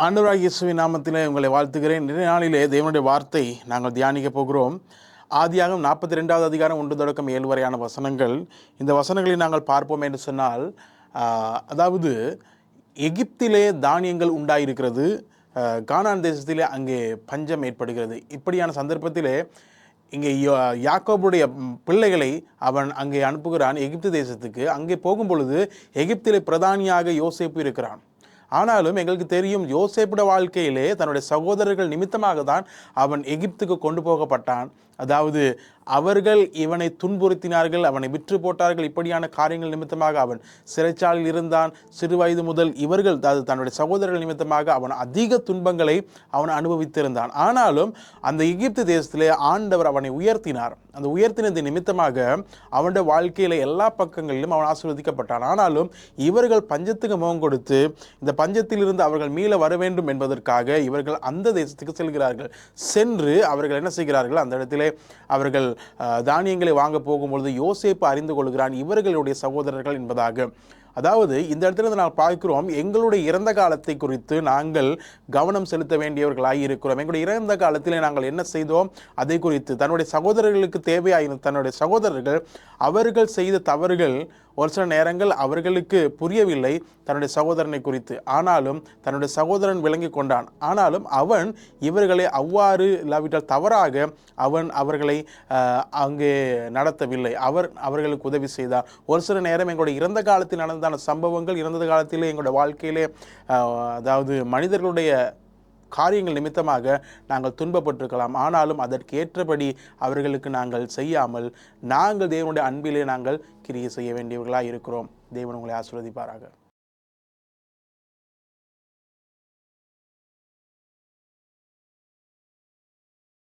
ஆண்டவராகிய இயேசுவின் நாமத்திலே உங்களை வாழ்த்துகிறேன். நிறைய நாளிலே தேவனுடைய வார்த்தை நாங்கள் தியானிக்க போகிறோம். ஆதியாகமம் 42வது அதிகாரம் 1 தொடக்கம் 7 வரையான வசனங்கள். இந்த வசனங்களை நாங்கள் பார்ப்போம் என்று சொன்னால், அதாவது எகிப்திலே தானியங்கள் உண்டாயிருக்கிறது, கானான் தேசத்திலே அங்கே பஞ்சம் ஏற்படுகிறது. இப்படியான சந்தர்ப்பத்திலே இங்கே யாக்கோபுடைய பிள்ளைகளை அவன் அங்கே அனுப்புகிறான் எகிப்து தேசத்துக்கு. அங்கே போகும்பொழுது எகிப்திலே பிரதானியாக யோசேப்பு இருக்கிறான். ஆனாலும் எங்களுக்கு தெரியும், யோசேப்புடைய வாழ்க்கையிலே தன்னுடைய சகோதரர்கள் நிமித்தமாக தான் அவன் எகிப்துக்கு கொண்டு போகப்பட்டான். அதாவது அவர்கள் இவனை துன்புறுத்தினார்கள், அவனை விற்று போட்டார்கள். இப்படியான காரியங்கள் நிமித்தமாக அவன் சிறைச்சாலையில் இருந்தான். சிறு வயது முதல் இவர்கள், அதாவது தன்னுடைய சகோதரர்கள் நிமித்தமாக அவன் அதிக துன்பங்களை அவன் அனுபவித்திருந்தான். ஆனாலும் அந்த எகிப்து தேசத்திலே ஆண்டவர் அவனை உயர்த்தினார். அந்த உயர்த்தினது நிமித்தமாக அவனுடைய வாழ்க்கையில எல்லா பக்கங்களிலும் அவன் ஆசீர்வதிக்கப்பட்டான். ஆனாலும் இவர்கள் பஞ்சத்துக்கு முகம் கொடுத்து இந்த பஞ்சத்திலிருந்து அவர்கள் மீள வர வேண்டும் என்பதற்காக இவர்கள் அந்த தேசத்துக்கு செல்கிறார்கள். சென்று அவர்கள் என்ன செய்கிறார்கள், அந்த இடத்திலே அவர்கள் தானியங்களை வாங்க போகும்பொழுது யோசேப்பு அறிந்து கொள்கிறான் இவர்களுடைய சகோதரர்கள் என்பதாக. அதாவது இந்த இடத்துல நாங்கள் பார்க்கிறோம், எங்களுடைய இறந்த காலத்தை குறித்து நாங்கள் கவனம் செலுத்த வேண்டியவர்களாக இருக்கிறோம். எங்களுடைய இறந்த காலத்திலே நாங்கள் என்ன செய்தோம் அதை குறித்து தன்னுடைய சகோதரர்களுக்கு தேவையாயிருந்த தன்னுடைய சகோதரர்கள் அவர்கள் செய்த தவறுகள் ஒரு சில நேரங்கள் அவர்களுக்கு புரியவில்லை தன்னுடைய சகோதரனை குறித்து. ஆனாலும் தன்னுடைய சகோதரன் விளங்கி கொண்டான். ஆனாலும் அவன் இவர்களை அவ்வாறு இல்லாவிட்டால் தவறாக அவன் அவர்களை அங்கே நடத்தவில்லை. அவர்களுக்கு உதவி செய்தார். ஒரு சில நேரம் எங்களுடைய இறந்த காலத்தில் நடந்தான சம்பவங்கள் இறந்த காலத்திலே எங்களுடைய வாழ்க்கையிலே, அதாவது மனிதர்களுடைய காரியங்கள் நிமித்தமாக நாங்கள் துன்பப்பட்டிருக்கலாம். ஆனாலும் அதற்கு ஏற்றபடி அவர்களுக்கு நாங்கள் செய்யாமல் நாங்கள் தேவனுடைய அன்பிலே நாங்கள் கிரியை செய்ய வேண்டியவர்களாக இருக்கிறோம். தேவன் உங்களை ஆசீர்வதிப்பாராக.